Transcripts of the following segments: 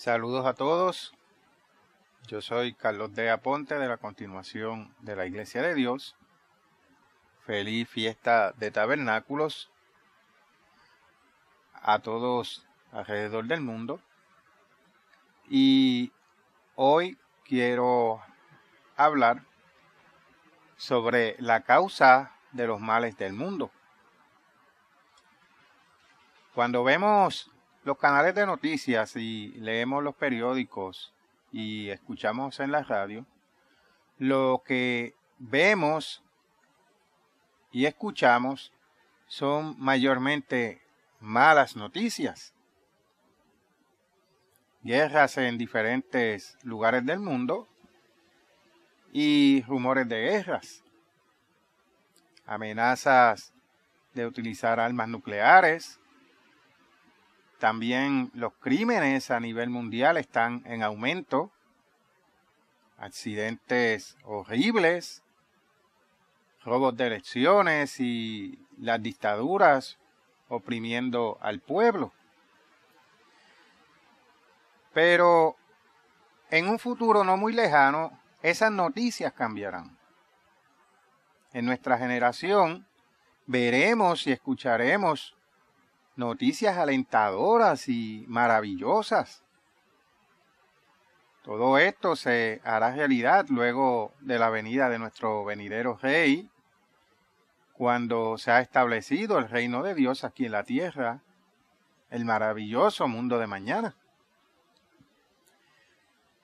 Saludos a todos, yo soy Carlos de Aponte de la continuación de la Iglesia de Dios. Feliz fiesta de tabernáculos a todos alrededor del mundo. Y hoy quiero hablar sobre la causa de los males del mundo. Cuando vemos los canales de noticias y leemos los periódicos y escuchamos en la radio, lo que vemos y escuchamos son mayormente malas noticias. Guerras en diferentes lugares del mundo y rumores de guerras. Amenazas de utilizar armas nucleares. También los crímenes a nivel mundial están en aumento. Accidentes horribles, robos de elecciones y las dictaduras oprimiendo al pueblo. Pero en un futuro no muy lejano, esas noticias cambiarán. En nuestra generación veremos y escucharemos noticias alentadoras y maravillosas. Todo esto se hará realidad luego de la venida de nuestro venidero Rey, cuando se ha establecido el reino de Dios aquí en la tierra, el maravilloso mundo de mañana.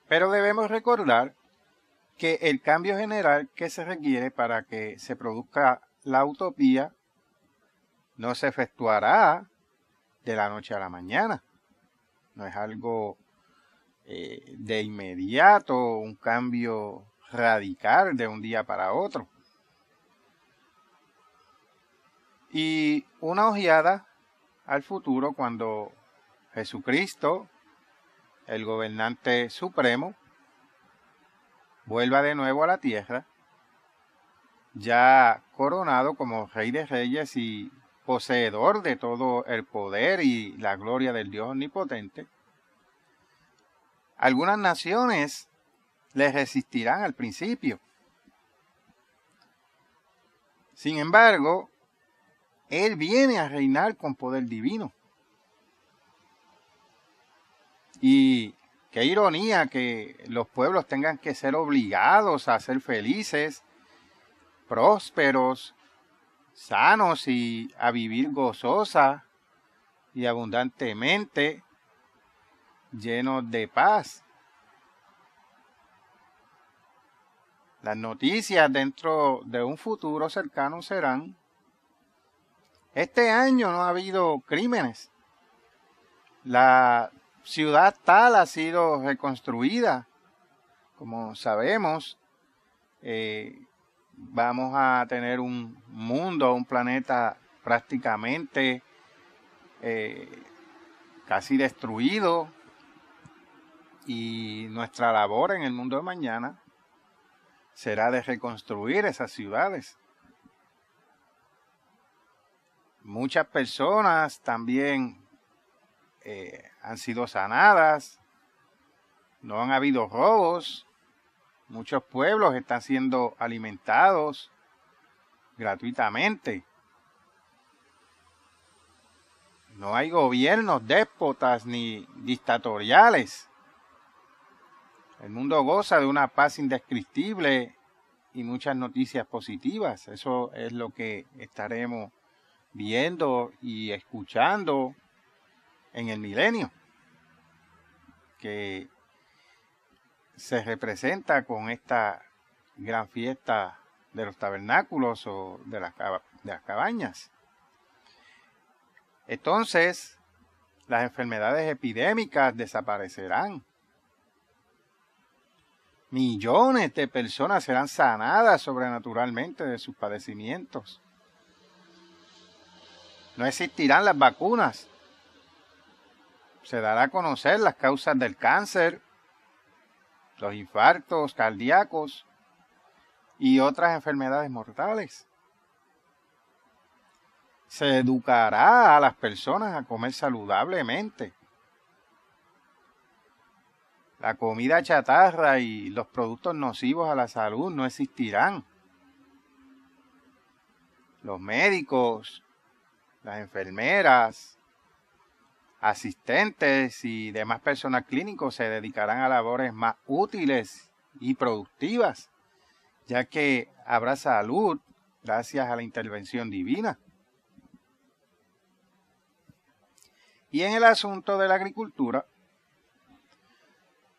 Pero debemos recordar que el cambio general que se requiere para que se produzca la utopía no se efectuará de la noche a la mañana. No es algo de inmediato, un cambio radical de un día para otro. Y una ojeada al futuro cuando Jesucristo, el gobernante supremo, vuelva de nuevo a la tierra, ya coronado como Rey de Reyes y poseedor de todo el poder y la gloria del Dios omnipotente. Algunas naciones le resistirán al principio. Sin embargo, Él viene a reinar con poder divino. Y qué ironía que los pueblos tengan que ser obligados a ser felices, prósperos, sanos y a vivir gozosa y abundantemente, llenos de paz. Las noticias dentro de un futuro cercano serán: este año no ha habido crímenes. La ciudad tal ha sido reconstruida. Como sabemos, vamos a tener un mundo, un planeta prácticamente casi destruido, y nuestra labor en el mundo de mañana será de reconstruir esas ciudades. Muchas personas también han sido sanadas, no han habido robos, muchos pueblos están siendo alimentados gratuitamente. No hay gobiernos déspotas ni dictatoriales. El mundo goza de una paz indescriptible y muchas noticias positivas. Eso es lo que estaremos viendo y escuchando en el milenio, que se representa con esta gran fiesta de los tabernáculos o de las cabañas. Entonces, las enfermedades epidémicas desaparecerán. Millones de personas serán sanadas sobrenaturalmente de sus padecimientos. No existirán las vacunas. Se dará a conocer las causas del cáncer, los infartos cardíacos y otras enfermedades mortales. Se educará a las personas a comer saludablemente. La comida chatarra y los productos nocivos a la salud no existirán. Los médicos, las enfermeras, asistentes y demás personal clínico se dedicarán a labores más útiles y productivas, ya que habrá salud gracias a la intervención divina. Y en el asunto de la agricultura,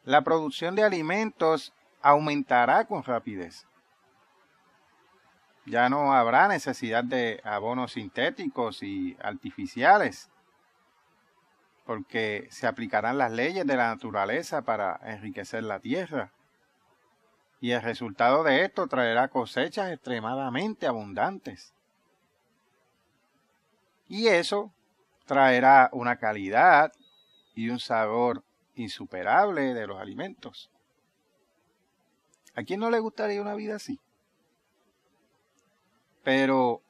la producción de alimentos aumentará con rapidez. Ya no habrá necesidad de abonos sintéticos y artificiales, porque se aplicarán las leyes de la naturaleza para enriquecer la tierra. Y el resultado de esto traerá cosechas extremadamente abundantes. Y eso traerá una calidad y un sabor insuperable de los alimentos. ¿A quién no le gustaría una vida así? Pero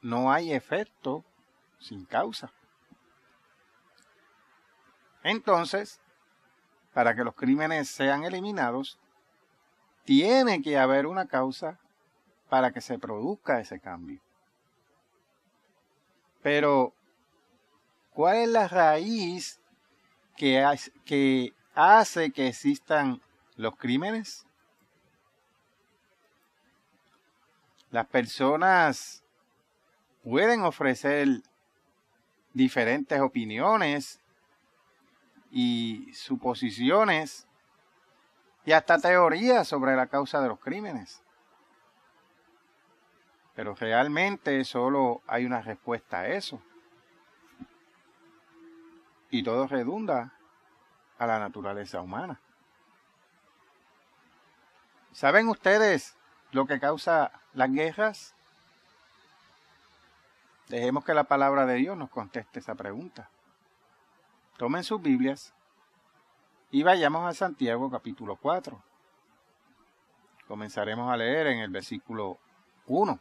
no hay efecto sin causa. Entonces, para que los crímenes sean eliminados, tiene que haber una causa para que se produzca ese cambio. Pero, ¿cuál es la raíz que hace que existan los crímenes? Las personas pueden ofrecer diferentes opiniones y suposiciones y hasta teorías sobre la causa de los crímenes. Pero realmente solo hay una respuesta a eso. Y todo redunda a la naturaleza humana. ¿Saben ustedes lo que causa las guerras? Dejemos que la palabra de Dios nos conteste esa pregunta. Tomen sus Biblias y vayamos a Santiago capítulo 4. Comenzaremos a leer en el versículo 1.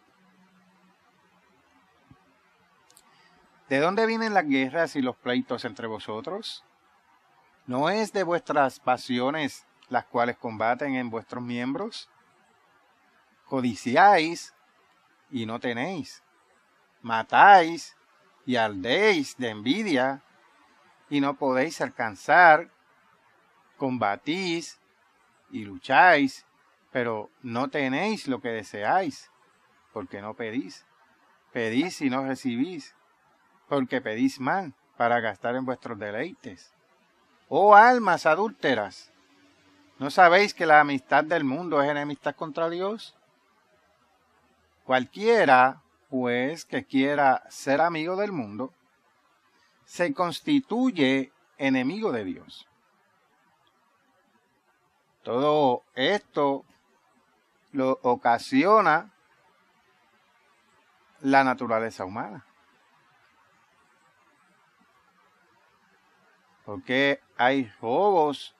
¿De dónde vienen las guerras y los pleitos entre vosotros? ¿No es de vuestras pasiones las cuales combaten en vuestros miembros? Codiciáis y no tenéis. Matáis y ardéis de envidia y no podéis alcanzar. Combatís y lucháis, pero no tenéis lo que deseáis, porque no pedís. Pedís y no recibís, porque pedís mal, para gastar en vuestros deleites. Oh almas adúlteras, ¿no sabéis que la amistad del mundo es enemistad contra Dios? Cualquiera, pues, que quiera ser amigo del mundo, se constituye enemigo de Dios. Todo esto lo ocasiona la naturaleza humana. Porque hay robos,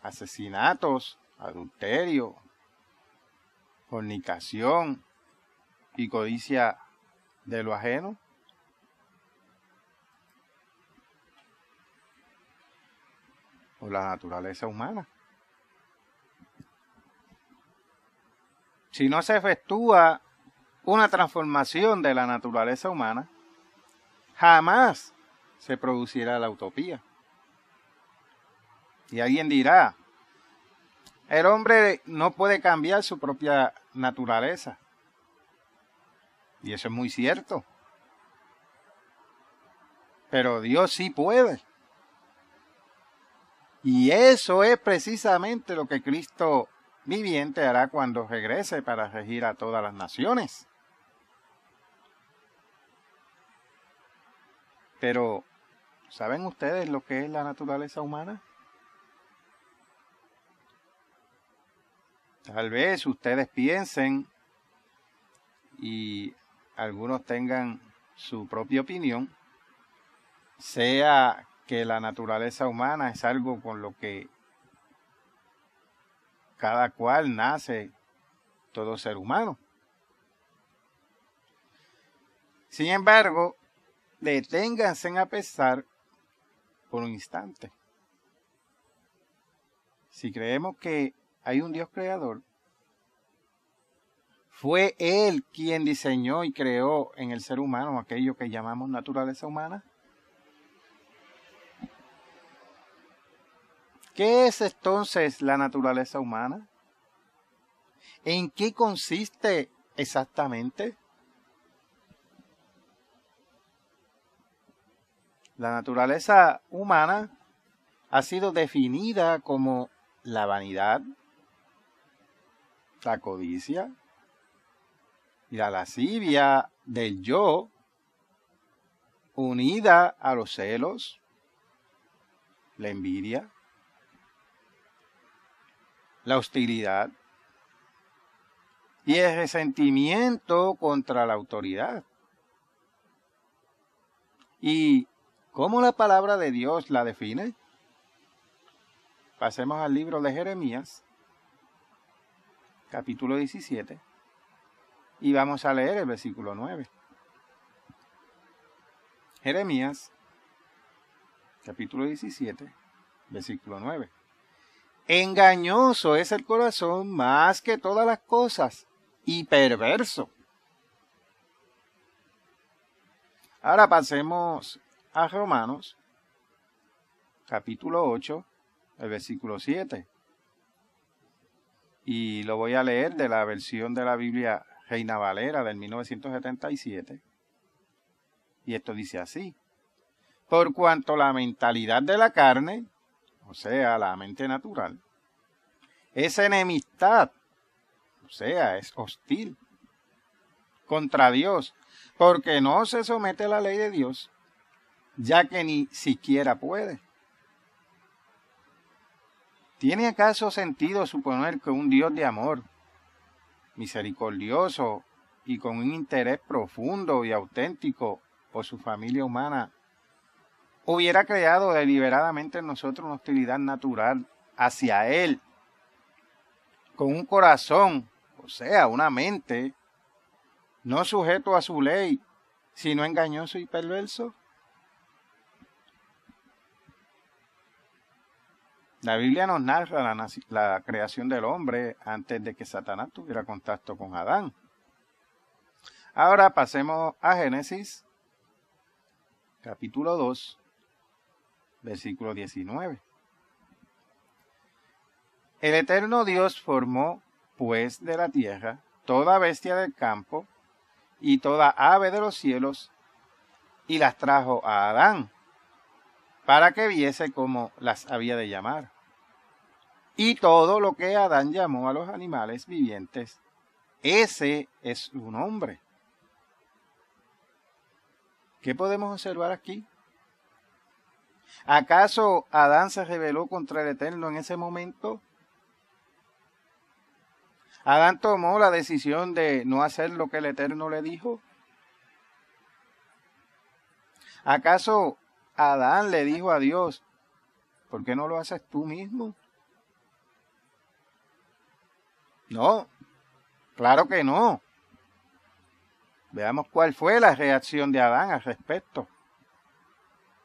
asesinatos, adulterio, fornicación y codicia de lo ajeno. Por la naturaleza humana. Si no se efectúa una transformación de la naturaleza humana, jamás se producirá la utopía. Y alguien dirá, el hombre no puede cambiar su propia naturaleza. Y eso es muy cierto. Pero Dios sí puede. Y eso es precisamente lo que Cristo viviente hará cuando regrese para regir a todas las naciones. Pero, ¿saben ustedes lo que es la naturaleza humana? Tal vez ustedes piensen y algunos tengan su propia opinión, sea que la naturaleza humana es algo con lo que cada cual nace todo ser humano. Sin embargo, deténganse a pensar por un instante. si creemos que hay un Dios creador, fue Él quien diseñó y creó en el ser humano aquello que llamamos naturaleza humana. ¿Qué es entonces la naturaleza humana? ¿En qué consiste exactamente? La naturaleza humana ha sido definida como la vanidad, la codicia y la lascivia del yo, unida a los celos, la envidia, la hostilidad y el resentimiento contra la autoridad. ¿Y cómo la palabra de Dios la define? Pasemos al libro de Jeremías, capítulo 17, y vamos a leer el versículo 9. Jeremías, capítulo 17, versículo 9. Engañoso es el corazón más que todas las cosas y perverso. Ahora pasemos a Romanos, capítulo 8, el versículo 7. Y lo voy a leer de la versión de la Biblia Reina Valera del 1977. Y esto dice así: por cuanto la mentalidad de la carne, o sea, la mente natural, es enemistad, o sea, es hostil contra Dios, porque no se somete a la ley de Dios, ya que ni siquiera puede. ¿Tiene acaso sentido suponer que un Dios de amor, misericordioso y con un interés profundo y auténtico por su familia humana, hubiera creado deliberadamente en nosotros una hostilidad natural hacia Él, con un corazón, o sea, una mente, no sujeto a su ley, sino engañoso y perverso? La Biblia nos narra la creación del hombre antes de que Satanás tuviera contacto con Adán. Ahora pasemos a Génesis, capítulo 2, versículo 19. El eterno Dios formó, pues, de la tierra toda bestia del campo y toda ave de los cielos, y las trajo a Adán, para que viese cómo las había de llamar. Y todo lo que Adán llamó a los animales vivientes, ese es su nombre. ¿Qué podemos observar aquí? ¿Acaso Adán se rebeló contra el Eterno en ese momento? ¿Adán tomó la decisión de no hacer lo que el Eterno le dijo? ¿Acaso Adán le dijo a Dios, ¿por qué no lo haces tú mismo? No, claro que no. Veamos cuál fue la reacción de Adán al respecto.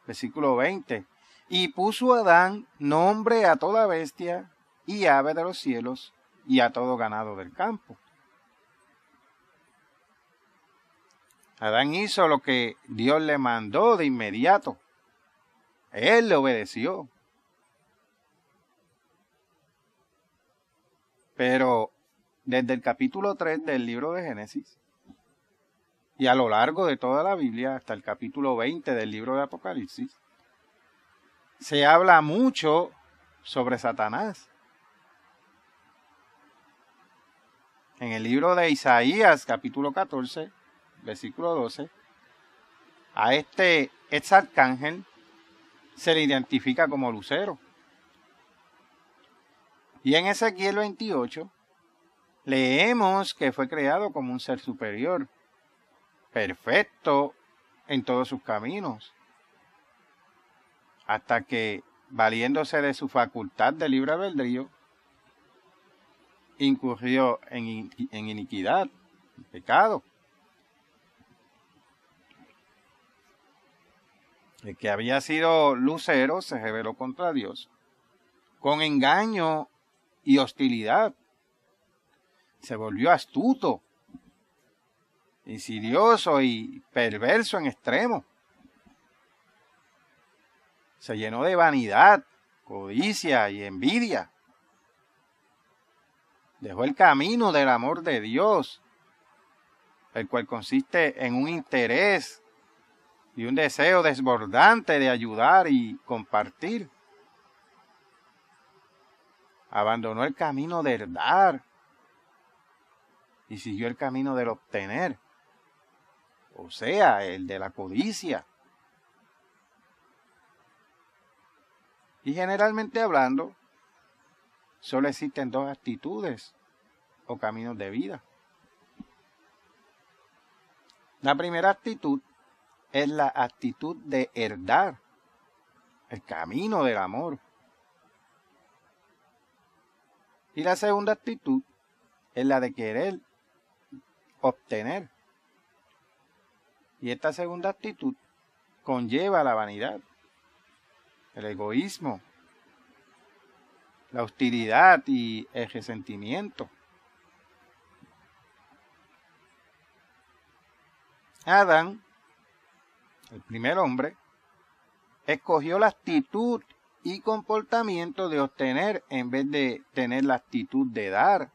Versículo 20. Y puso Adán nombre a toda bestia y ave de los cielos y a todo ganado del campo. Adán hizo lo que Dios le mandó de inmediato. Él le obedeció. Pero desde el capítulo 3 del libro de Génesis y a lo largo de toda la Biblia hasta el capítulo 20 del libro de Apocalipsis, se habla mucho sobre Satanás. En el libro de Isaías, capítulo 14, versículo 12, a este ex arcángel se le identifica como Lucero. Y en Ezequiel 28 leemos que fue creado como un ser superior, perfecto en todos sus caminos, hasta que, valiéndose de su facultad de libre albedrío, incurrió en iniquidad, en pecado. El que había sido lucero se rebeló contra Dios, con engaño y hostilidad. Se volvió astuto, insidioso y perverso en extremo. Se llenó de vanidad, codicia y envidia. Dejó el camino del amor de Dios, el cual consiste en un interés y un deseo desbordante de ayudar y compartir. Abandonó el camino del dar y siguió el camino del obtener, o sea, el de la codicia. Y generalmente hablando, solo existen dos actitudes o caminos de vida. La primera actitud es la actitud de herdar, el camino del amor. Y la segunda actitud es la de querer obtener. Y esta segunda actitud conlleva la vanidad, el egoísmo, la hostilidad y el resentimiento. Adán, el primer hombre, escogió la actitud y comportamiento de obtener en vez de tener la actitud de dar.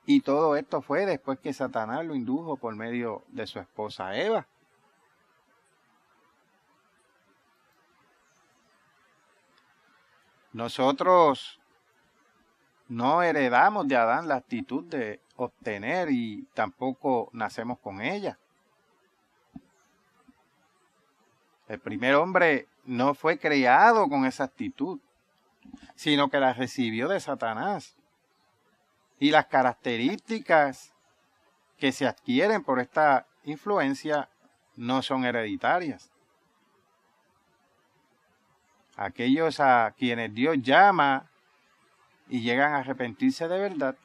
Y todo esto fue después que Satanás lo indujo por medio de su esposa Eva. Nosotros no heredamos de Adán la actitud de obtener y tampoco nacemos con ella. El primer hombre no fue creado con esa actitud, sino que la recibió de Satanás. Y las características que se adquieren por esta influencia no son hereditarias. Aquellos a quienes Dios llama y llegan a arrepentirse de verdad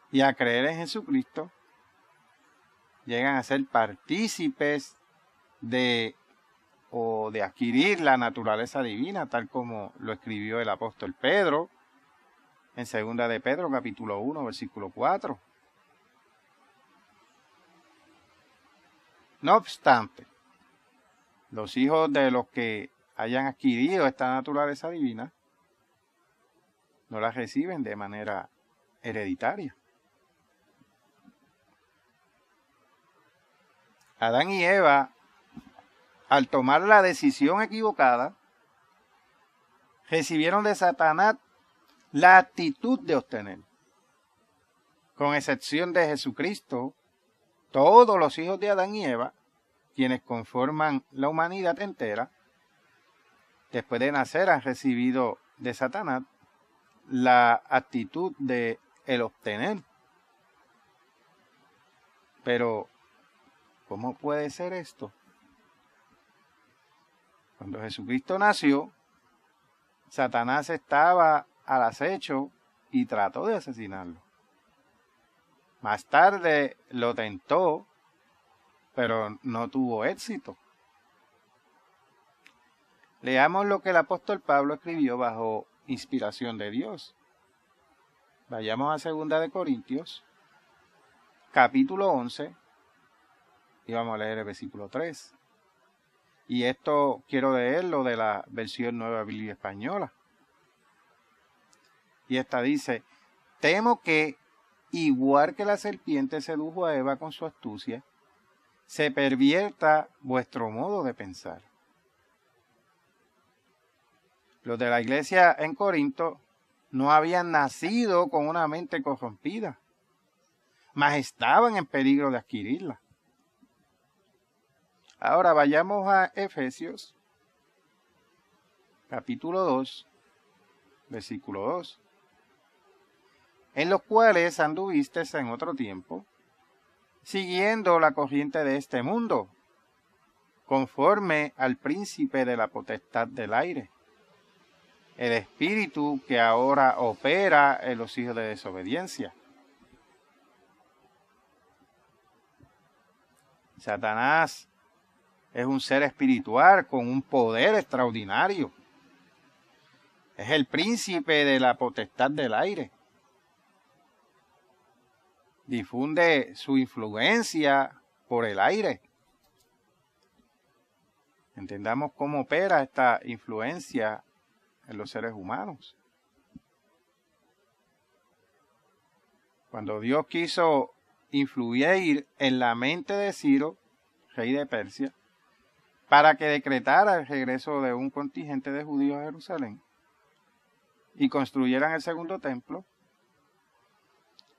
y a creer en Jesucristo, llegan a ser partícipes de adquirir la naturaleza divina, tal como lo escribió el apóstol Pedro en 2 de Pedro, capítulo 1, versículo 4. No obstante, los hijos de los que hayan adquirido esta naturaleza divina no la reciben de manera hereditaria. Adán y Eva, al tomar la decisión equivocada, recibieron de Satanás la actitud de obtener. Con excepción de Jesucristo, todos los hijos de Adán y Eva, quienes conforman la humanidad entera, después de nacer han recibido de Satanás la actitud de el obtener. Pero, ¿cómo puede ser esto? Cuando Jesucristo nació, Satanás estaba al acecho y trató de asesinarlo. Más tarde lo tentó, pero no tuvo éxito. Leamos lo que el apóstol Pablo escribió bajo inspiración de Dios. Vayamos a 2 de Corintios, capítulo 11, y vamos a leer el versículo 3. Y esto quiero leerlo de la versión Nueva Biblia Española. Y esta dice: temo que, igual que la serpiente sedujo a Eva con su astucia, se pervierta vuestro modo de pensar. Los de la iglesia en Corinto no habían nacido con una mente corrompida, mas estaban en peligro de adquirirla. Ahora vayamos a Efesios, capítulo 2, versículo 2. En los cuales anduvisteis en otro tiempo, siguiendo la corriente de este mundo, conforme al príncipe de la potestad del aire, el espíritu que ahora opera en los hijos de desobediencia. Satanás es un ser espiritual con un poder extraordinario. Es el príncipe de la potestad del aire. Difunde su influencia por el aire. Entendamos cómo opera esta influencia en los seres humanos. Cuando Dios quiso influir en la mente de Ciro, rey de Persia, para que decretara el regreso de un contingente de judíos a Jerusalén y construyeran el segundo templo,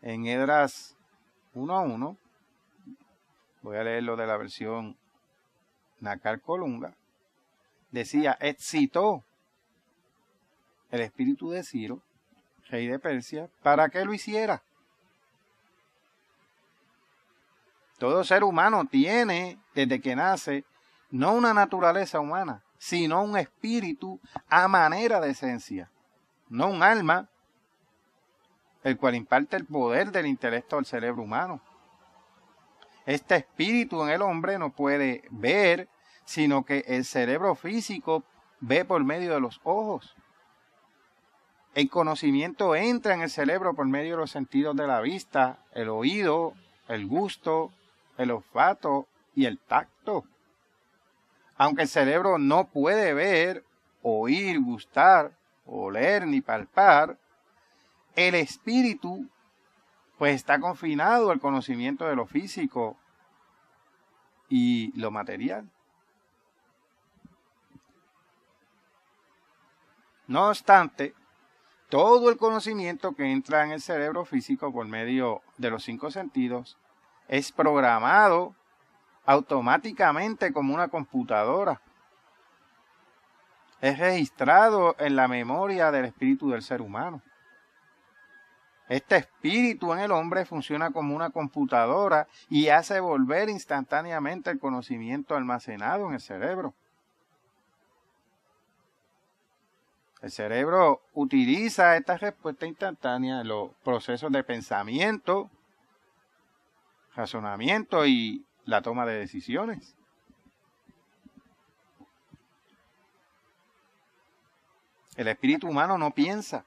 en Esdras 1:1, voy a leerlo de la versión Nácar Colunga, decía: excitó el espíritu de Ciro, rey de Persia, para que lo hiciera. Todo ser humano tiene, desde que nace, no una naturaleza humana, sino un espíritu a manera de esencia, no un alma, el cual imparte el poder del intelecto al cerebro humano. Este espíritu en el hombre no puede ver, sino que el cerebro físico ve por medio de los ojos. El conocimiento entra en el cerebro por medio de los sentidos de la vista, el oído, el gusto, el olfato y el tacto. Aunque el cerebro no puede ver, oír, gustar, oler ni palpar, el espíritu pues está confinado al conocimiento de lo físico y lo material. No obstante, todo el conocimiento que entra en el cerebro físico por medio de los 5 sentidos es programado automáticamente como una computadora. Es registrado en la memoria del espíritu del ser humano. Este espíritu en el hombre funciona como una computadora y hace volver instantáneamente el conocimiento almacenado en el cerebro. El cerebro utiliza esta respuesta instantánea en los procesos de pensamiento, razonamiento y la toma de decisiones. El espíritu humano no piensa,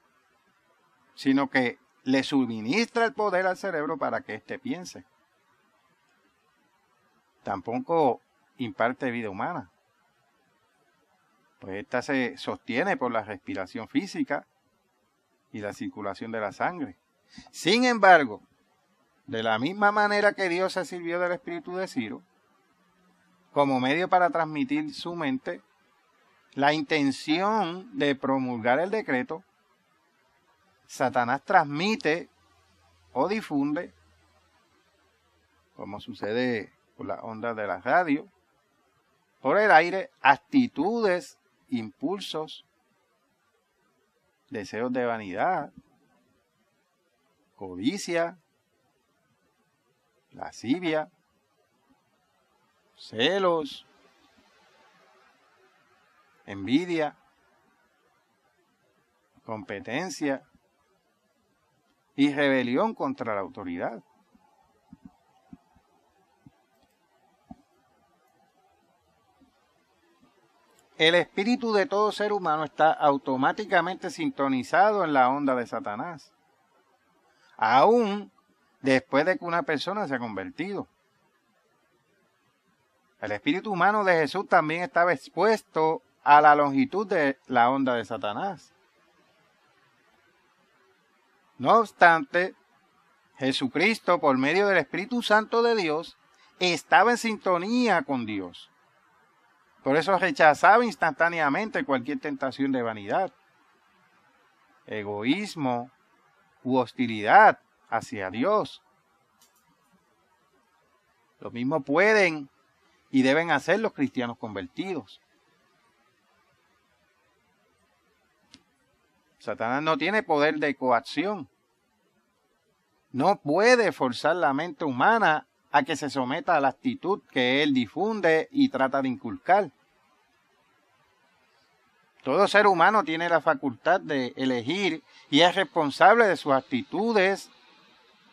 sino que le suministra el poder al cerebro para que éste piense. Tampoco imparte vida humana, pues esta se sostiene por la respiración física y la circulación de la sangre. Sin embargo, de la misma manera que Dios se sirvió del espíritu de Ciro como medio para transmitir su mente la intención de promulgar el decreto, Satanás transmite o difunde, como sucede por las ondas de la radio, por el aire, actitudes, impulsos, deseos de vanidad, codicia, lascivia, celos, envidia, competencia y rebelión contra la autoridad. El espíritu de todo ser humano está automáticamente sintonizado en la onda de Satanás, aún después de que una persona se ha convertido. El espíritu humano de Jesús también estaba expuesto a la longitud de la onda de Satanás. No obstante, Jesucristo, por medio del Espíritu Santo de Dios, estaba en sintonía con Dios. Por eso rechazaba instantáneamente cualquier tentación de vanidad, egoísmo u hostilidad hacia Dios. Lo mismo pueden y deben hacer los cristianos convertidos. Satanás no tiene poder de coacción. No puede forzar la mente humana a que se someta a la actitud que él difunde y trata de inculcar. Todo ser humano tiene la facultad de elegir y es responsable de sus actitudes,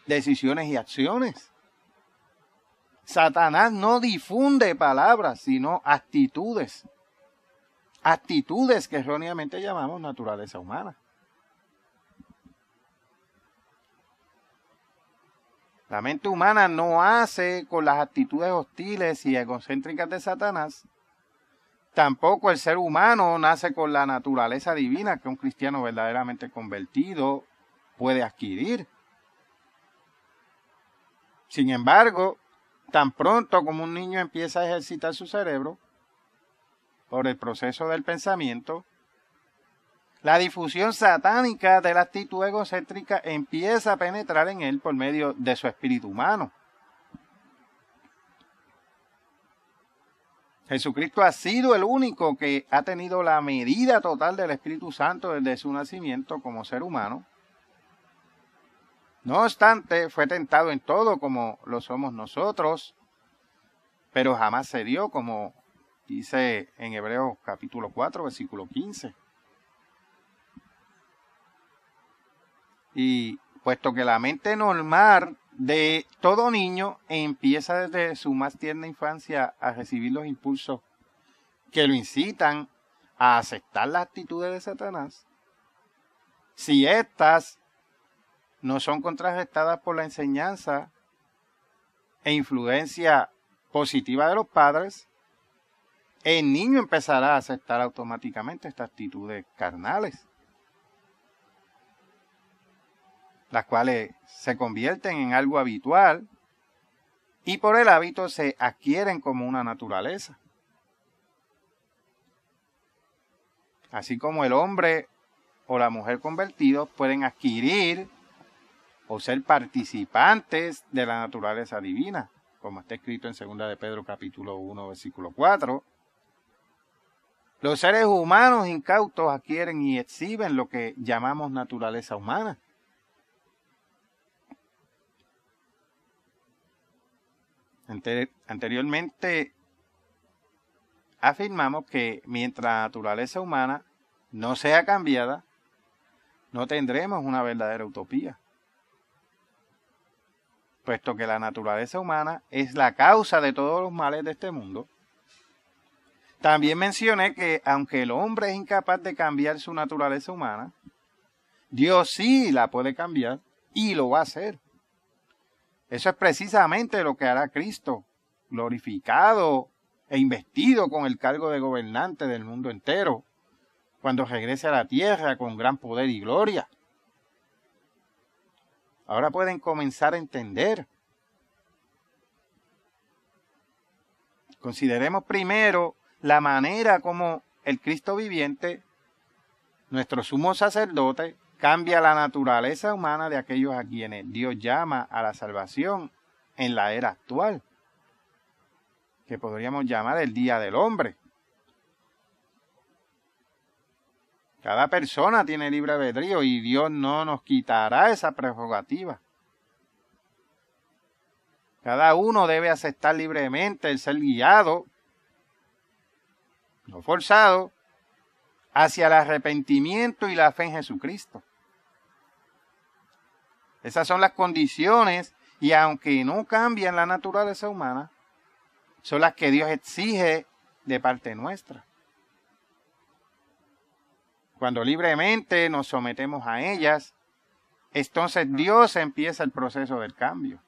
decisiones y acciones. Satanás no difunde palabras, sino actitudes. actitudes que erróneamente llamamos naturaleza humana. La mente humana no hace con las actitudes hostiles y egocéntricas de Satanás. Tampoco el ser humano nace con la naturaleza divina que un cristiano verdaderamente convertido puede adquirir. Sin embargo, tan pronto como un niño empieza a ejercitar su cerebro por el proceso del pensamiento, la difusión satánica de la actitud egocéntrica empieza a penetrar en él por medio de su espíritu humano. Jesucristo ha sido el único que ha tenido la medida total del Espíritu Santo desde su nacimiento como ser humano. No obstante, fue tentado en todo como lo somos nosotros, pero jamás se dio, como dice en Hebreos capítulo 4, versículo 15. Y puesto que la mente normal de todo niño empieza desde su más tierna infancia a recibir los impulsos que lo incitan a aceptar las actitudes de Satanás, si éstas no son contrarrestadas por la enseñanza e influencia positiva de los padres, el niño empezará a aceptar automáticamente estas actitudes carnales, las cuales se convierten en algo habitual y por el hábito se adquieren como una naturaleza. Así como el hombre o la mujer convertidos pueden adquirir o ser participantes de la naturaleza divina, como está escrito en 2 de Pedro capítulo 1, versículo 4. Los seres humanos incautos adquieren y exhiben lo que llamamos naturaleza humana. Anteriormente afirmamos que mientras la naturaleza humana no sea cambiada, no tendremos una verdadera utopía, puesto que la naturaleza humana es la causa de todos los males de este mundo. También mencioné que aunque el hombre es incapaz de cambiar su naturaleza humana, Dios sí la puede cambiar y lo va a hacer. Eso es precisamente lo que hará Cristo, glorificado e investido con el cargo de gobernante del mundo entero, cuando regrese a la tierra con gran poder y gloria. Ahora pueden comenzar a entender. Consideremos primero la manera como el Cristo viviente, nuestro sumo sacerdote, cambia la naturaleza humana de aquellos a quienes Dios llama a la salvación en la era actual, que podríamos llamar el Día del Hombre. Cada persona tiene libre albedrío y Dios no nos quitará esa prerrogativa. Cada uno debe aceptar libremente el ser guiado, no forzado, hacia el arrepentimiento y la fe en Jesucristo. Esas son las condiciones, y aunque no cambian la naturaleza humana, son las que Dios exige de parte nuestra. Cuando libremente nos sometemos a ellas, entonces Dios empieza el proceso del cambio.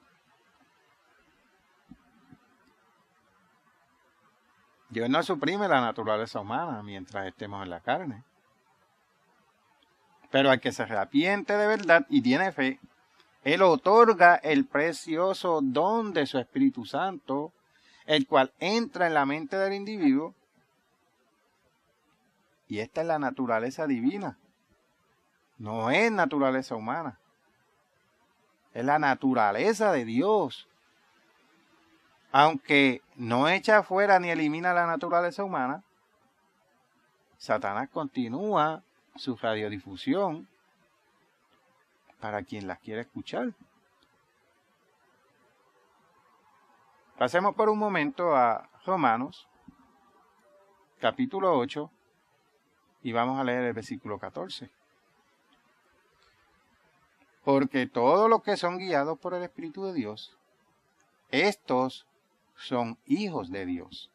Dios no suprime la naturaleza humana mientras estemos en la carne. Pero al que se arrepiente de verdad y tiene fe, Él otorga el precioso don de su Espíritu Santo, el cual entra en la mente del individuo. Y esta es la naturaleza divina. No es naturaleza humana. Es la naturaleza de Dios. Aunque no echa fuera ni elimina la naturaleza humana, Satanás continúa su radiodifusión para quien las quiere escuchar. Pasemos por un momento a Romanos, capítulo 8, y vamos a leer el versículo 14. Porque todos los que son guiados por el Espíritu de Dios, estos son hijos de Dios.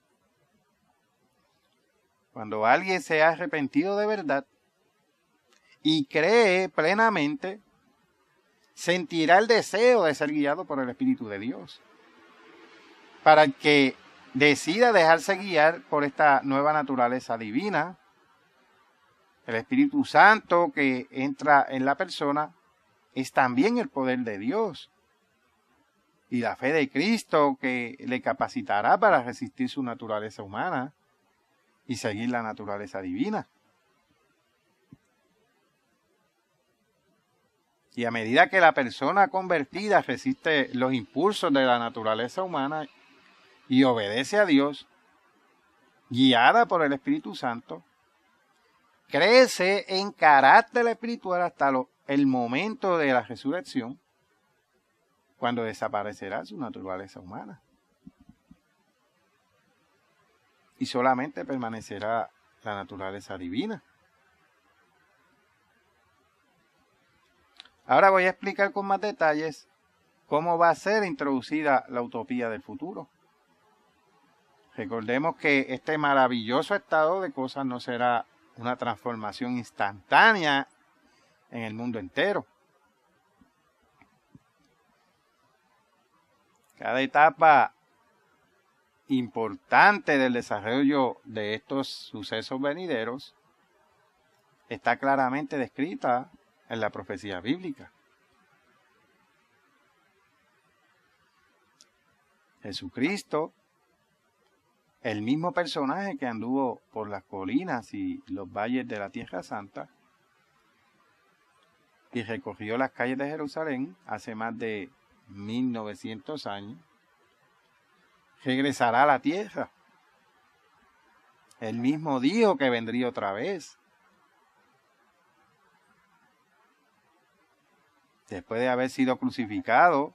Cuando alguien se ha arrepentido de verdad y cree plenamente, sentirá el deseo de ser guiado por el Espíritu de Dios. Para el que decida dejarse guiar por esta nueva naturaleza divina, el Espíritu Santo que entra en la persona es también el poder de Dios. Y la fe de Cristo que le capacitará para resistir su naturaleza humana y seguir la naturaleza divina. Y a medida que la persona convertida resiste los impulsos de la naturaleza humana y obedece a Dios, guiada por el Espíritu Santo, crece en carácter espiritual hasta el momento de la resurrección, cuando desaparecerá su naturaleza humana. Y solamente permanecerá la naturaleza divina. Ahora voy a explicar con más detalles cómo va a ser introducida la utopía del futuro. Recordemos que este maravilloso estado de cosas no será una transformación instantánea en el mundo entero. Cada etapa importante del desarrollo de estos sucesos venideros está claramente descrita en la profecía bíblica. Jesucristo, el mismo personaje que anduvo por las colinas y los valles de la Tierra Santa y recorrió las calles de Jerusalén hace más de 1900 años, regresará a la tierra. Él mismo dijo que vendría otra vez. Después de haber sido crucificado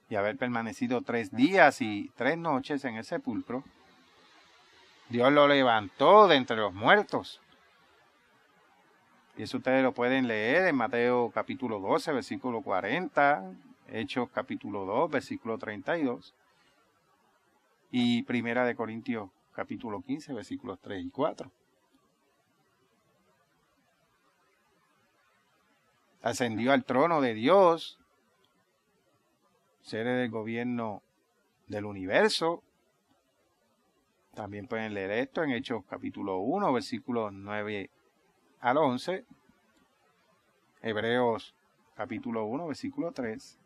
y haber permanecido 3 días y 3 noches en el sepulcro, Dios lo levantó de entre los muertos. Y eso ustedes lo pueden leer en Mateo capítulo 12, versículo 40, Hechos capítulo 2, versículo 32, y Primera de Corintios capítulo 15, versículos 3 y 4. Ascendió al trono de Dios, sede del gobierno del universo. También pueden leer esto en Hechos capítulo 1, versículos 9 al 11, Hebreos capítulo 1, versículo 3,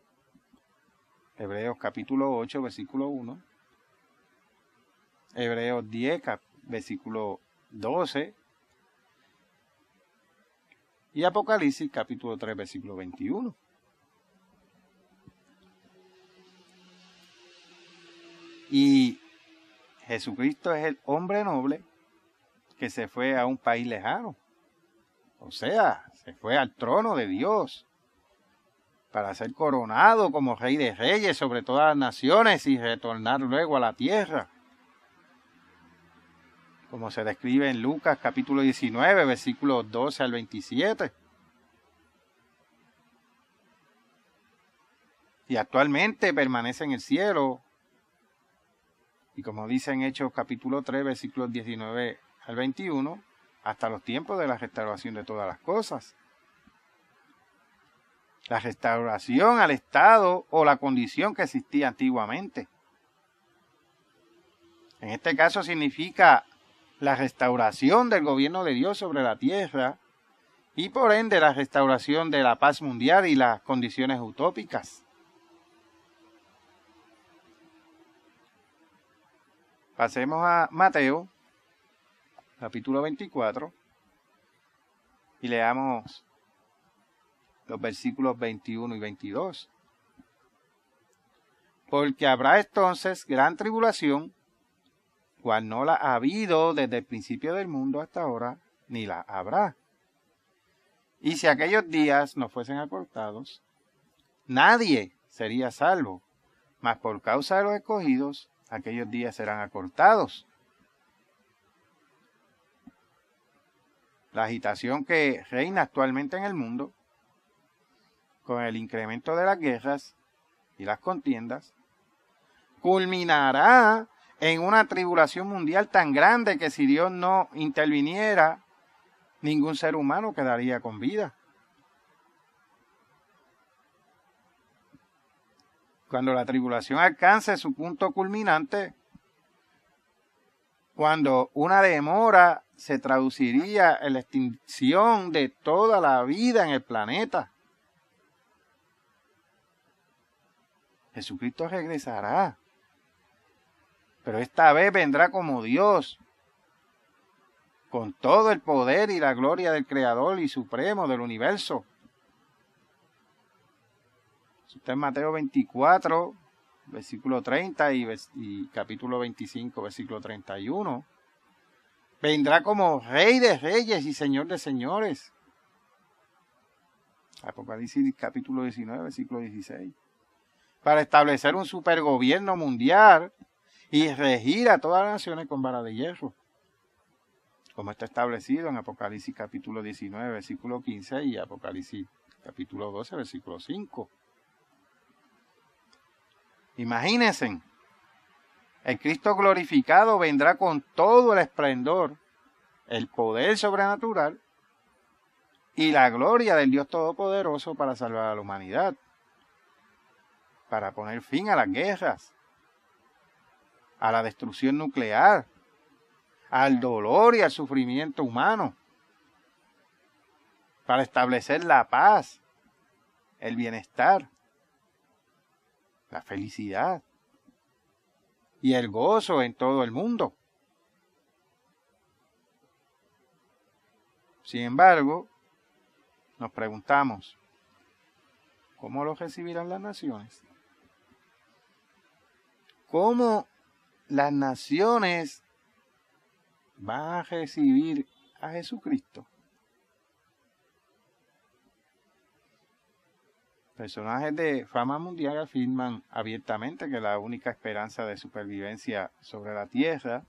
Hebreos capítulo 8, versículo 1, Hebreos 10, versículo 12, y Apocalipsis capítulo 3, versículo 21. Y Jesucristo es el hombre noble que se fue a un país lejano. O sea, se fue al trono de Dios para ser coronado como Rey de Reyes sobre todas las naciones y retornar luego a la tierra. Como se describe en Lucas capítulo 19, versículos 12 al 27. Y actualmente permanece en el cielo. Y como dice en Hechos capítulo 3, versículos 19 al 21, hasta los tiempos de la restauración de todas las cosas. La restauración al estado o la condición que existía antiguamente. En este caso significa la restauración del gobierno de Dios sobre la tierra y por ende la restauración de la paz mundial y las condiciones utópicas. Pasemos a Mateo, capítulo 24, y leamos los versículos 21 y 22. Porque habrá entonces gran tribulación, cual no la ha habido desde el principio del mundo hasta ahora, ni la habrá. Y si aquellos días no fuesen acortados, nadie sería salvo, mas por causa de los escogidos, aquellos días serán acortados. La agitación que reina actualmente en el mundo, con el incremento de las guerras y las contiendas, culminará en una tribulación mundial tan grande que si Dios no interviniera, ningún ser humano quedaría con vida. Cuando la tribulación alcance su punto culminante, cuando una demora se traduciría en la extinción de toda la vida en el planeta, Jesucristo regresará, pero esta vez vendrá como Dios, con todo el poder y la gloria del Creador y Supremo del universo. Está en Mateo 24, versículo 30 y capítulo 25, versículo 31. Vendrá como Rey de Reyes y Señor de Señores. Apocalipsis capítulo 19, versículo 16. Para establecer un supergobierno mundial y regir a todas las naciones con vara de hierro, como está establecido en Apocalipsis capítulo 19, versículo 15 y Apocalipsis capítulo 12, versículo 5. Imagínense, el Cristo glorificado vendrá con todo el esplendor, el poder sobrenatural y la gloria del Dios Todopoderoso para salvar a la humanidad, para poner fin a las guerras, a la destrucción nuclear, al dolor y al sufrimiento humano, para establecer la paz, el bienestar, la felicidad y el gozo en todo el mundo. Sin embargo, nos preguntamos, ¿cómo lo recibirán las naciones? ¿Cómo las naciones van a recibir a Jesucristo? Personajes de fama mundial afirman abiertamente que la única esperanza de supervivencia sobre la tierra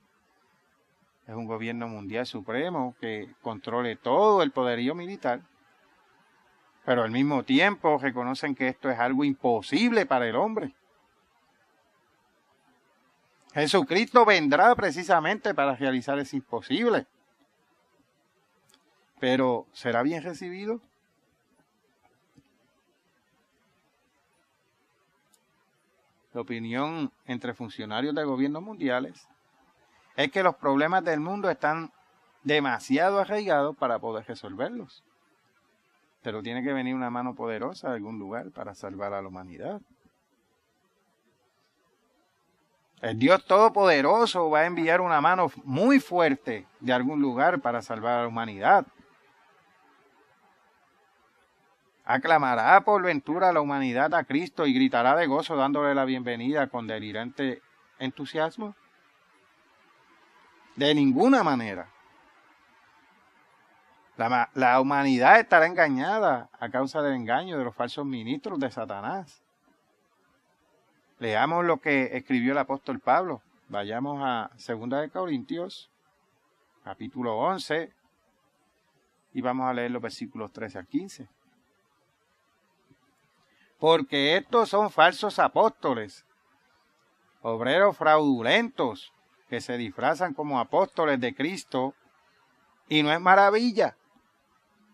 es un gobierno mundial supremo que controle todo el poderío militar, pero al mismo tiempo reconocen que esto es algo imposible para el hombre. Jesucristo vendrá precisamente para realizar ese imposible, pero ¿será bien recibido? La opinión entre funcionarios de gobiernos mundiales es que los problemas del mundo están demasiado arraigados para poder resolverlos. Pero tiene que venir una mano poderosa de algún lugar para salvar a la humanidad. El Dios Todopoderoso va a enviar una mano muy fuerte de algún lugar para salvar a la humanidad. Aclamará por ventura a la humanidad a Cristo y gritará de gozo dándole la bienvenida con delirante entusiasmo. De ninguna manera. La humanidad estará engañada a causa del engaño de los falsos ministros de Satanás. Leamos lo que escribió el apóstol Pablo. Vayamos a 2 Corintios, capítulo 11, y vamos a leer los versículos 13 al 15. Porque estos son falsos apóstoles, obreros fraudulentos, que se disfrazan como apóstoles de Cristo, y no es maravilla,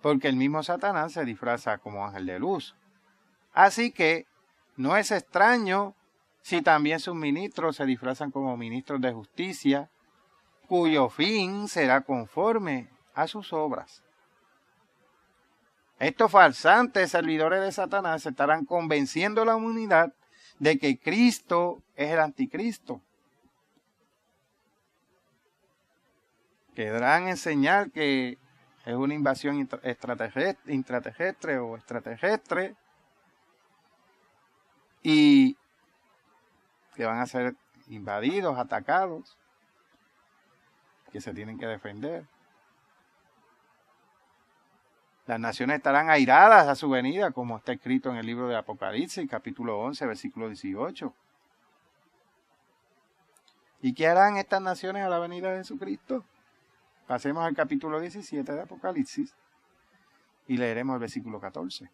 porque el mismo Satanás se disfraza como ángel de luz. Así que no es extraño si también sus ministros se disfrazan como ministros de justicia, cuyo fin será conforme a sus obras. Estos farsantes servidores de Satanás estarán convenciendo a la humanidad de que Cristo es el anticristo. Querrán enseñar que es una invasión intraterrestre o extraterrestre y que van a ser invadidos, atacados, que se tienen que defender. Las naciones estarán airadas a su venida, como está escrito en el libro de Apocalipsis, capítulo 11, versículo 18. ¿Y qué harán estas naciones a la venida de Jesucristo? Pasemos al capítulo 17 de Apocalipsis y leeremos el versículo 14.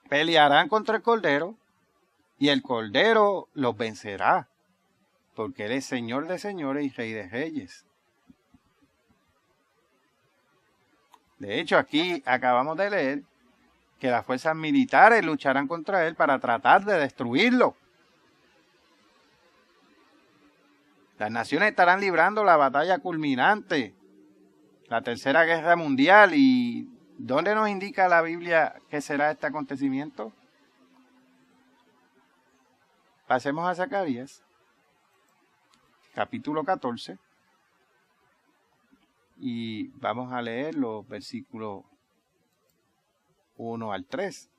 Pelearán contra el Cordero y el Cordero los vencerá. porque Él es Señor de señores y Rey de reyes. De hecho, aquí acabamos de leer que las fuerzas militares lucharán contra Él para tratar de destruirlo. Las naciones estarán librando la batalla culminante, la Tercera Guerra Mundial. ¿Y dónde nos indica la Biblia que será este acontecimiento? Pasemos a Zacarías, capítulo 14, y vamos a leer los versículos 1 al 3.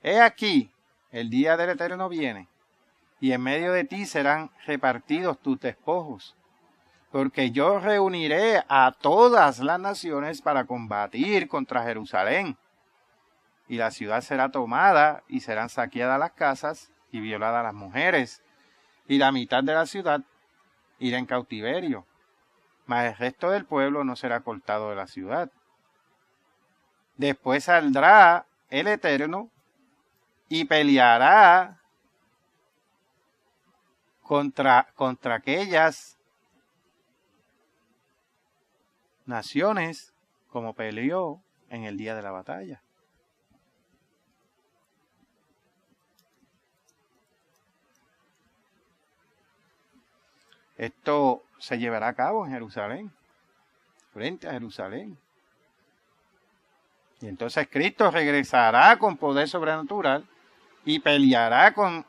He aquí, el día del Eterno viene, y en medio de ti serán repartidos tus despojos, porque yo reuniré a todas las naciones para combatir contra Jerusalén, y la ciudad será tomada, y serán saqueadas las casas, y violadas las mujeres, y la mitad de la ciudad irá en cautiverio, mas el resto del pueblo no será cortado de la ciudad. Después saldrá el Eterno, y peleará contra aquellas naciones como peleó en el día de la batalla. Esto se llevará a cabo en Jerusalén, frente a Jerusalén. Y entonces Cristo regresará con poder sobrenatural y peleará con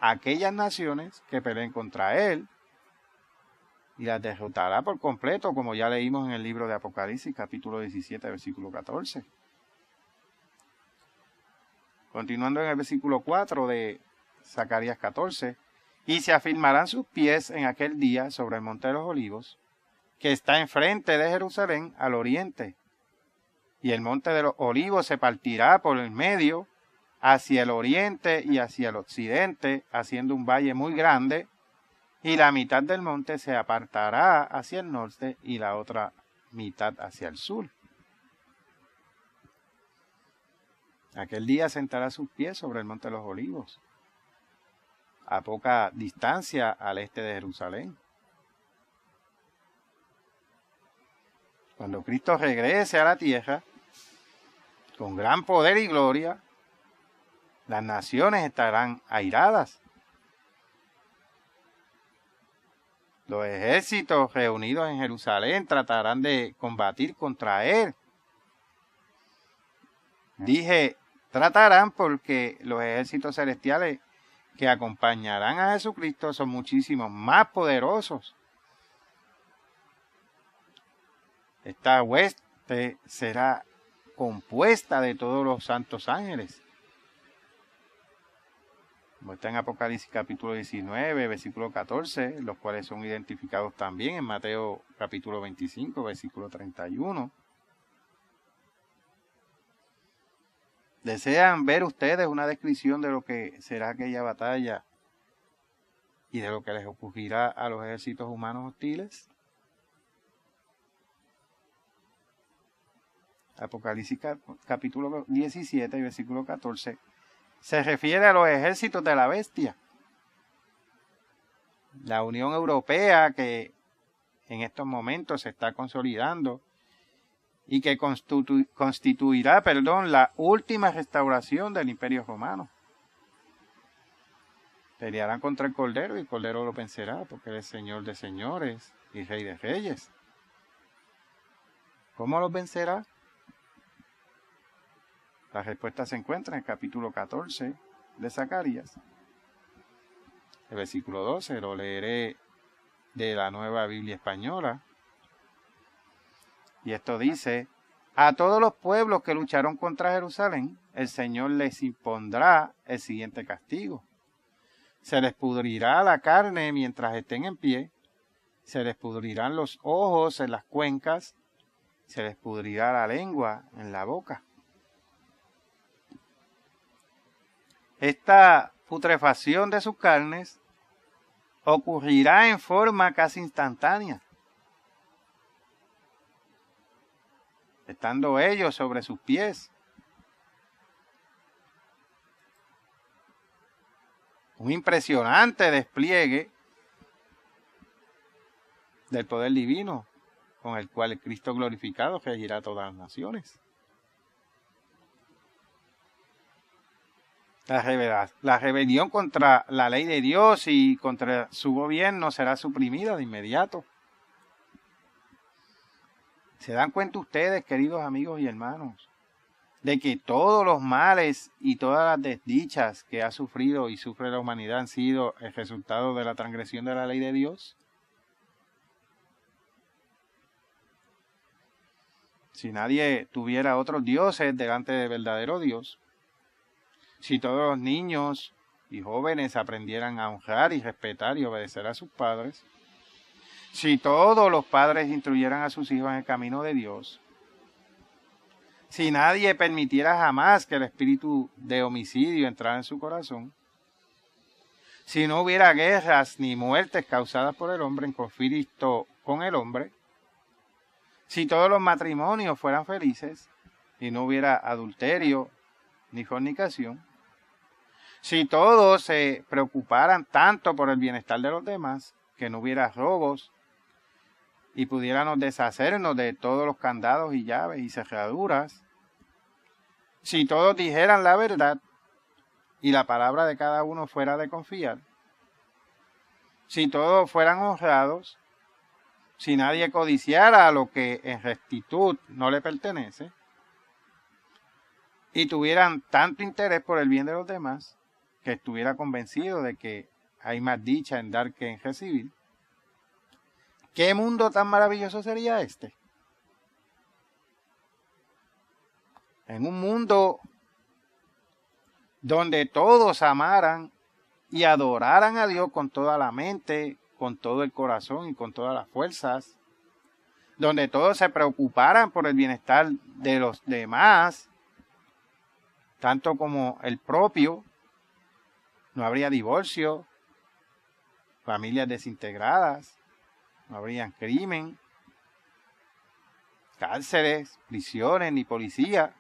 aquellas naciones que peleen contra Él y las derrotará por completo, como ya leímos en el libro de Apocalipsis, capítulo 17, versículo 14. Continuando en el versículo 4 de Zacarías 14, y se afirmarán sus pies en aquel día sobre el monte de los olivos, que está enfrente de Jerusalén al oriente, y el monte de los olivos se partirá por el medio hacia el oriente y hacia el occidente, haciendo un valle muy grande, y la mitad del monte se apartará hacia el norte y la otra mitad hacia el sur. Aquel día sentará sus pies sobre el monte de los olivos, a poca distancia al este de Jerusalén. Cuando Cristo regrese a la tierra, con gran poder y gloria, las naciones estarán airadas. Los ejércitos reunidos en Jerusalén tratarán de combatir contra Él. Dije, tratarán porque los ejércitos celestiales que acompañarán a Jesucristo son muchísimos más poderosos. Esta hueste será compuesta de todos los santos ángeles, como está en Apocalipsis capítulo 19, versículo 14, los cuales son identificados también en Mateo capítulo 25, versículo 31. ¿Desean ver ustedes una descripción de lo que será aquella batalla y de lo que les ocurrirá a los ejércitos humanos hostiles? Apocalipsis capítulo 17, versículo 14, se refiere a los ejércitos de la bestia. La Unión Europea, que en estos momentos se está consolidando y que constituirá, la última restauración del Imperio Romano. Pelearán contra el Cordero y el Cordero lo vencerá, porque Él es Señor de señores y Rey de reyes. ¿Cómo los vencerá? La respuesta se encuentra en el capítulo 14 de Zacarías. El versículo 12 lo leeré de la Nueva Biblia Española. Y esto dice: a todos los pueblos que lucharon contra Jerusalén, el Señor les impondrá el siguiente castigo. Se les pudrirá la carne mientras estén en pie, se les pudrirán los ojos en las cuencas, se les pudrirá la lengua en la boca. Esta putrefacción de sus carnes ocurrirá en forma casi instantánea, estando ellos sobre sus pies. un impresionante despliegue del poder divino con el cual el Cristo glorificado regirá a todas las naciones. La rebelión contra la ley de Dios y contra su gobierno será suprimida de inmediato. ¿Se dan cuenta ustedes, queridos amigos y hermanos, de que todos los males y todas las desdichas que ha sufrido y sufre la humanidad han sido el resultado de la transgresión de la ley de Dios? Si nadie tuviera otros dioses delante del verdadero Dios, si todos los niños y jóvenes aprendieran a honrar y respetar y obedecer a sus padres, si todos los padres instruyeran a sus hijos en el camino de Dios, si nadie permitiera jamás que el espíritu de homicidio entrara en su corazón, si no hubiera guerras ni muertes causadas por el hombre en conflicto con el hombre, si todos los matrimonios fueran felices y no hubiera adulterio ni fornicación, si todos se preocuparan tanto por el bienestar de los demás, que no hubiera robos y pudiéramos deshacernos de todos los candados y llaves y cerraduras, si todos dijeran la verdad y la palabra de cada uno fuera de confiar, si todos fueran honrados, si nadie codiciara lo que en rectitud no le pertenece y tuvieran tanto interés por el bien de los demás, que estuviera convencido de que hay más dicha en dar que en recibir, ¿qué mundo tan maravilloso sería este? En un mundo donde todos amaran y adoraran a Dios con toda la mente, con todo el corazón y con todas las fuerzas, donde todos se preocuparan por el bienestar de los demás, tanto como el propio, no habría divorcio, familias desintegradas, no habría crimen, cárceles, prisiones ni policía.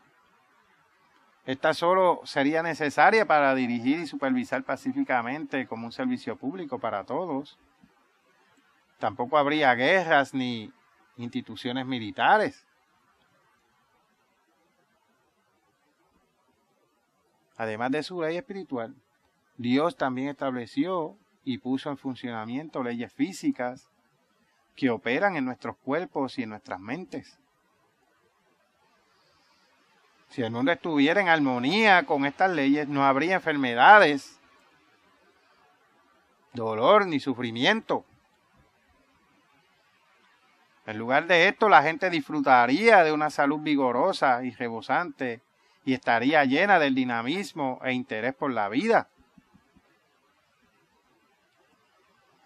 Esta solo sería necesaria para dirigir y supervisar pacíficamente como un servicio público para todos. Tampoco habría guerras ni instituciones militares. Además de su ley espiritual, Dios también estableció y puso en funcionamiento leyes físicas que operan en nuestros cuerpos y en nuestras mentes. Si el mundo estuviera en armonía con estas leyes, no habría enfermedades, dolor ni sufrimiento. En lugar de esto, la gente disfrutaría de una salud vigorosa y rebosante y estaría llena del dinamismo e interés por la vida.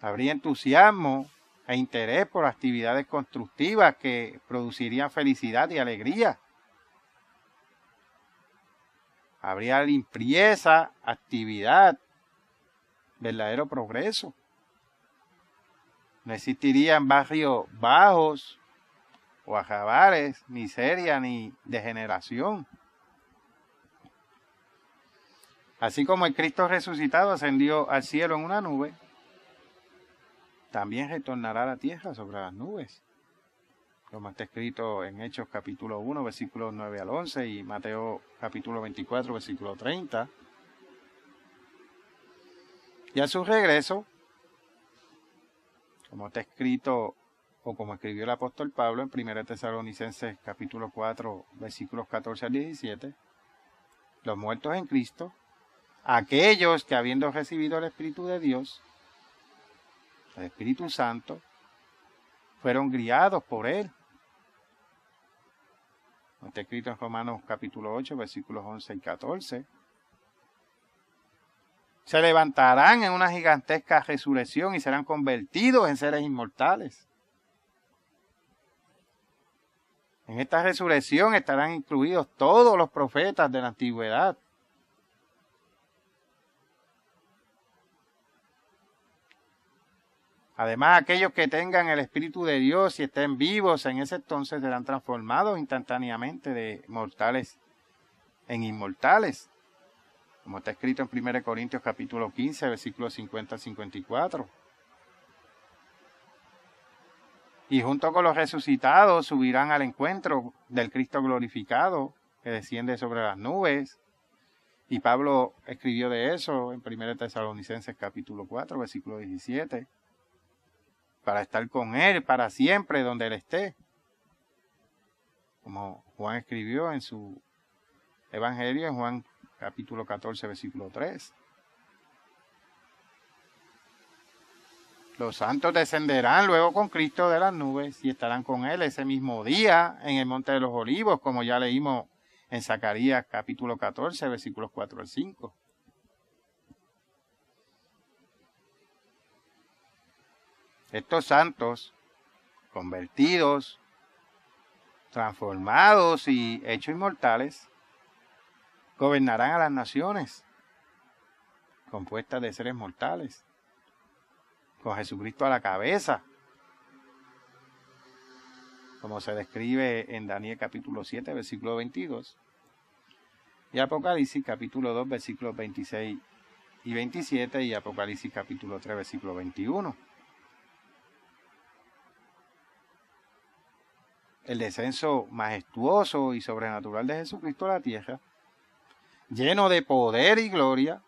Habría entusiasmo e interés por actividades constructivas que producirían felicidad y alegría. Habría limpieza, actividad, verdadero progreso. No existirían barrios bajos o arrabales, miseria ni degeneración. Así como el Cristo resucitado ascendió al cielo en una nube, también retornará a la tierra sobre las nubes, como está escrito en Hechos capítulo 1, versículos 9 al 11 y Mateo capítulo 24, versículo 30. Y a su regreso, como está escrito o como escribió el apóstol Pablo en 1 Tesalonicenses capítulo 4, versículos 14 al 17, los muertos en Cristo, aquellos que habiendo recibido el Espíritu de Dios, el Espíritu Santo, fueron guiados por Él. Está escrito en Romanos capítulo 8, versículos 11 y 14. Se levantarán en una gigantesca resurrección y serán convertidos en seres inmortales. En esta resurrección estarán incluidos todos los profetas de la antigüedad. Además, aquellos que tengan el Espíritu de Dios y estén vivos en ese entonces serán transformados instantáneamente de mortales en inmortales. como está escrito en 1 Corintios capítulo 15, versículos 50 al 54. Y junto con los resucitados subirán al encuentro del Cristo glorificado, que desciende sobre las nubes. Y Pablo escribió de eso en 1 Tesalonicenses capítulo 4, versículo 17. Para estar con Él para siempre donde Él esté. Como Juan escribió en su Evangelio, en Juan capítulo 14, versículo 3. Los santos descenderán luego con Cristo de las nubes y estarán con Él ese mismo día en el Monte de los Olivos, como ya leímos en Zacarías capítulo 14, versículos 4 al 5. Estos santos, convertidos, transformados y hechos inmortales, gobernarán a las naciones, compuestas de seres mortales, con Jesucristo a la cabeza, como se describe en Daniel capítulo 7, versículo 22, y Apocalipsis capítulo 2, versículos 26 y 27, y Apocalipsis capítulo 3, versículo 21. El descenso majestuoso y sobrenatural de Jesucristo a la tierra, lleno de poder y gloria,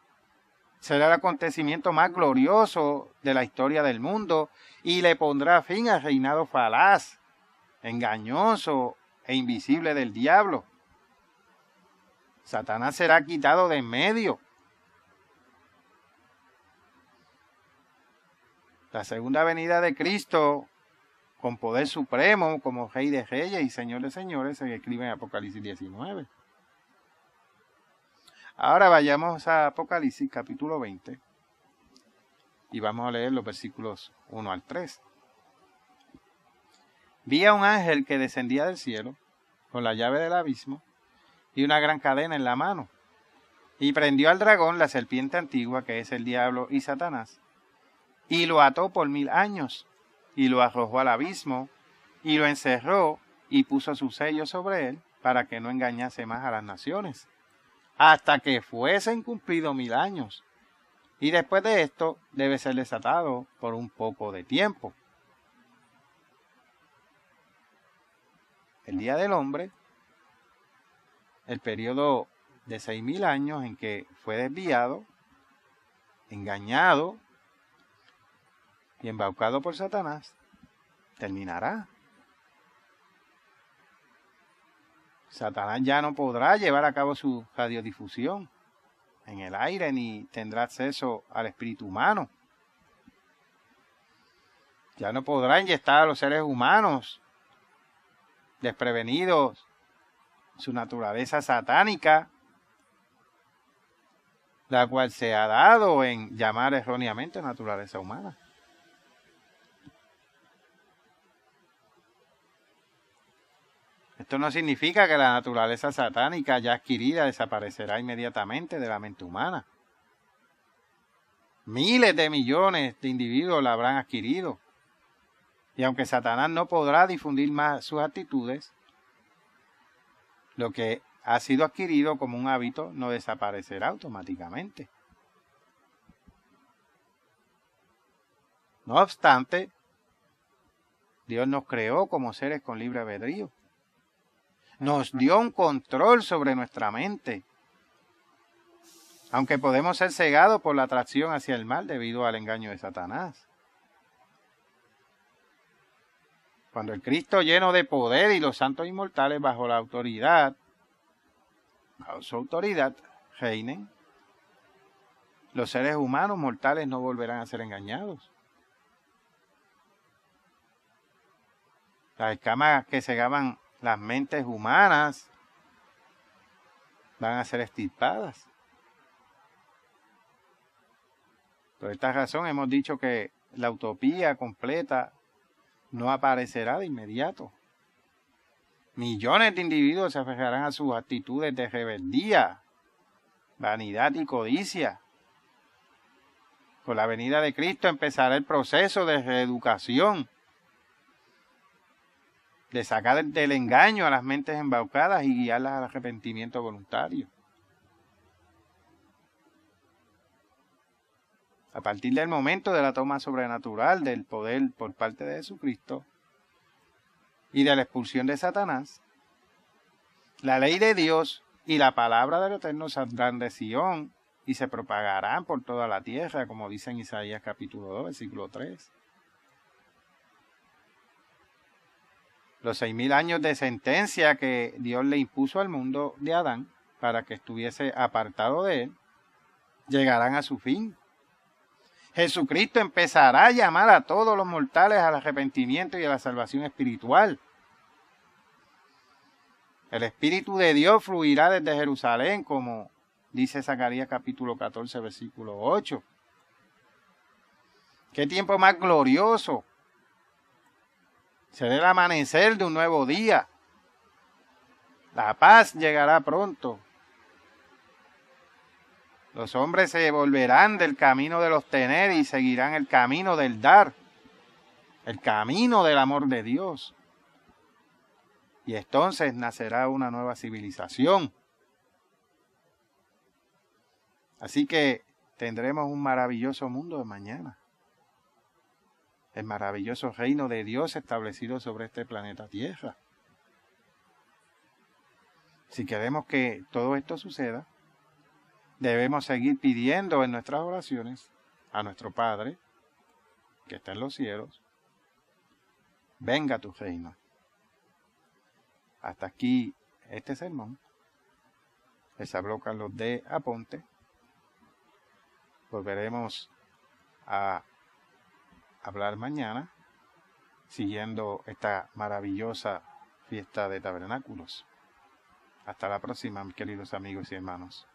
será el acontecimiento más glorioso de la historia del mundo y le pondrá fin al reinado falaz, engañoso e invisible del diablo. Satanás será quitado de en medio. La segunda venida de Cristo, con poder supremo, como Rey de Reyes y Señor de Señores, se escribe en Apocalipsis 19. Ahora vayamos a Apocalipsis capítulo 20 y vamos a leer los versículos 1 al 3. Vi a un ángel que descendía del cielo con la llave del abismo y una gran cadena en la mano, y prendió al dragón, la serpiente antigua, que es el diablo y Satanás, y lo ató por 1000 años, y lo arrojó al abismo, y lo encerró, y puso su sello sobre él, para que no engañase más a las naciones, hasta que fuesen cumplidos 1000 años. Y después de esto debe ser desatado por un poco de tiempo. El día del hombre, el periodo de 6000 años en que fue desviado, engañado y embaucado por Satanás, terminará. Satanás ya no podrá llevar a cabo su radiodifusión en el aire ni tendrá acceso al espíritu humano. Ya no podrá inyectar a los seres humanos desprevenidos su naturaleza satánica, la cual se ha dado en llamar erróneamente naturaleza humana. Esto no significa que la naturaleza satánica ya adquirida desaparecerá inmediatamente de la mente humana. Miles de millones de individuos la habrán adquirido. Y aunque Satanás no podrá difundir más sus actitudes, lo que ha sido adquirido como un hábito no desaparecerá automáticamente. No obstante, Dios nos creó como seres con libre albedrío. Nos dio un control sobre nuestra mente, aunque podemos ser cegados por la atracción hacia el mal debido al engaño de Satanás. Cuando el Cristo lleno de poder y los santos inmortales bajo su autoridad, reinen, los seres humanos mortales no volverán a ser engañados. Las escamas que cegaban las mentes humanas van a ser extirpadas. Por esta razón hemos dicho que la utopía completa no aparecerá de inmediato. Millones de individuos se aferrarán a sus actitudes de rebeldía, vanidad y codicia. Con la venida de Cristo empezará el proceso de reeducación, de sacar del engaño a las mentes embaucadas y guiarlas al arrepentimiento voluntario. A partir del momento de la toma sobrenatural del poder por parte de Jesucristo y de la expulsión de Satanás, la ley de Dios y la palabra del Eterno saldrán de Sion y se propagarán por toda la tierra, como dice en Isaías capítulo 2, versículo 3. Los 6,000 años de sentencia que Dios le impuso al mundo de Adán para que estuviese apartado de él, llegarán a su fin. Jesucristo empezará a llamar a todos los mortales al arrepentimiento y a la salvación espiritual. El Espíritu de Dios fluirá desde Jerusalén, como dice Zacarías capítulo 14, versículo 8. ¡Qué tiempo más glorioso! Será el amanecer de un nuevo día. La paz llegará pronto. Los hombres se volverán del camino de los tener y seguirán el camino del dar, el camino del amor de Dios. Y entonces nacerá una nueva civilización. Así que tendremos un maravilloso mundo de mañana. El maravilloso reino de Dios establecido sobre este planeta Tierra. Si queremos que todo esto suceda, debemos seguir pidiendo en nuestras oraciones a nuestro Padre, que está en los cielos, venga tu reino. Hasta aquí este sermón. Les habló Carlos D. Aponte. Volveremos a hablar mañana, siguiendo esta maravillosa fiesta de tabernáculos. Hasta la próxima, mis queridos amigos y hermanos.